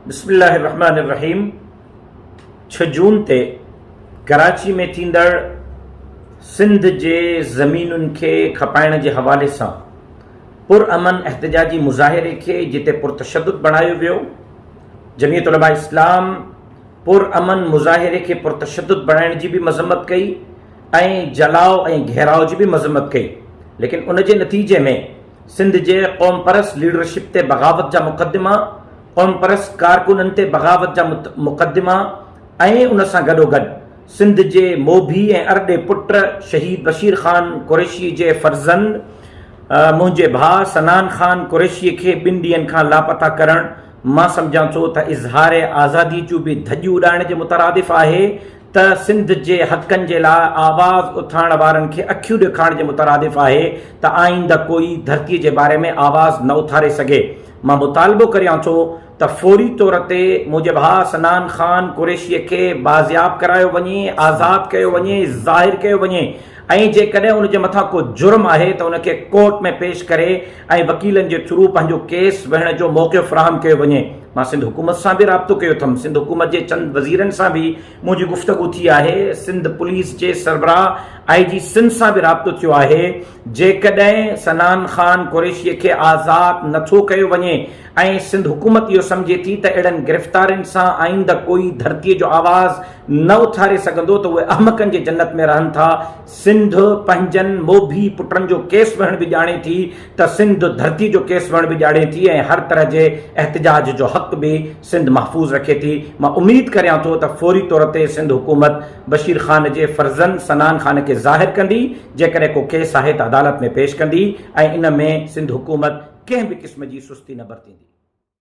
बिस्मिल्लाहिर्रहमानिर्रहीम। 6 जून ते कराची में थींदड़ सिंध जे ज़मीनुनि खे खपाइण जे हवाले सां पुरअमन एहतजाजी मुज़ाहिरे खे जिते पुरतशद्दुद बणायो वियो, जमीयत उलमा इस्लाम पुरअमन मुज़ाहिरे खे पुरतशद्दुद बणाइण जी बि मज़म्मत कई ऐं जलाव ऐं घेराव जी बि मज़म्मत कई। लेकिन उन जे नतीजे में सिंध जे क़ौम परस्त लीडरशिप ते बग़ावत जा मुक़दमा, क़ौम परस्त कारकुननि ते बग़ावत जा मुक़दमा ऐं उन सां गॾोगॾु सिंध जे मोभी ऐं अरॾे पुट शहीद बशीर ख़ान कुरैशी जे फ़र्ज़ंद मुंहिंजे भाउ सनान ख़ान कुरैशीअ खे 2 ॾींहंनि खां लापता करणु मां सम्झां थो त इज़हार आज़ादी जूं बि धॼियूं उॾाइण जे मुतरादिफ़ आहे, त सिंध जे हक़नि जे लाइ आवाज़ उथाइण वारनि खे अखियूं ॾेखारण जे मुतरादिफ़ आहे त आईंदा कोई धरतीअ जे बारे में आवाज़ न उथारे सघे। मां मुतालबो करियां थो त फौरी तौर ते मुंहिंजे भाउ सनान ख़ान कुरैशीअ खे बाज़ियाब करायो वञे, आज़ादु कयो वञे, ज़ाहिर कयो वञे ऐं जेकॾहिं उन जे मथां को जुर्म आहे त उनखे कोर्ट में पेश करे ऐं वकीलनि जे थ्रू पंहिंजो केस विहण जो मौक़ो फ़राहम कयो वञे। मां सिंध हुकूमत सां बि राब्तो कयो अथमि, सिंध हुकूमत जे चंद वज़ीरनि सां बि मुंहिंजी गुफ़्तगू थी आहे, सिंध पुलिस जे सरबराह IG सिंध सां बि राब्तो थियो आहे। जेकॾहिं सनान ख़ान कुरैशीअ खे आज़ादु नथो कयो वञे ऐं सिंध हुकूमत इहो सम्झे थी त अहिड़नि गिरफ़्तारियुनि सां आईंदा कोई धरतीअ जो आवाज़ न उथारे सघंदो त उहे अहमकनि जे जन्नत में रहनि था। सिंध पंहिंजनि मोभी पुटनि जो केस विहण बि ॼाणे थी, त सिंध धरती जो केस विहण बि ॼाणे थी ऐं हर तरह जे एहतजाज जो हक़ बि सिंध महफ़ूज़ रखे थी। मां उमीद करियां थो त फौरी तौर ते सिंध हुकूमत बशीर ख़ान जे फ़र्ज़ंद सनान ख़ान खे ज़ाहिर कंदी, जेकॾहिं को केस आहे त अदालत में पेश कंदी ऐं इन में सिंध हुकूमत कंहिं बि क़िस्म जी सुस्ती न बरतींदी।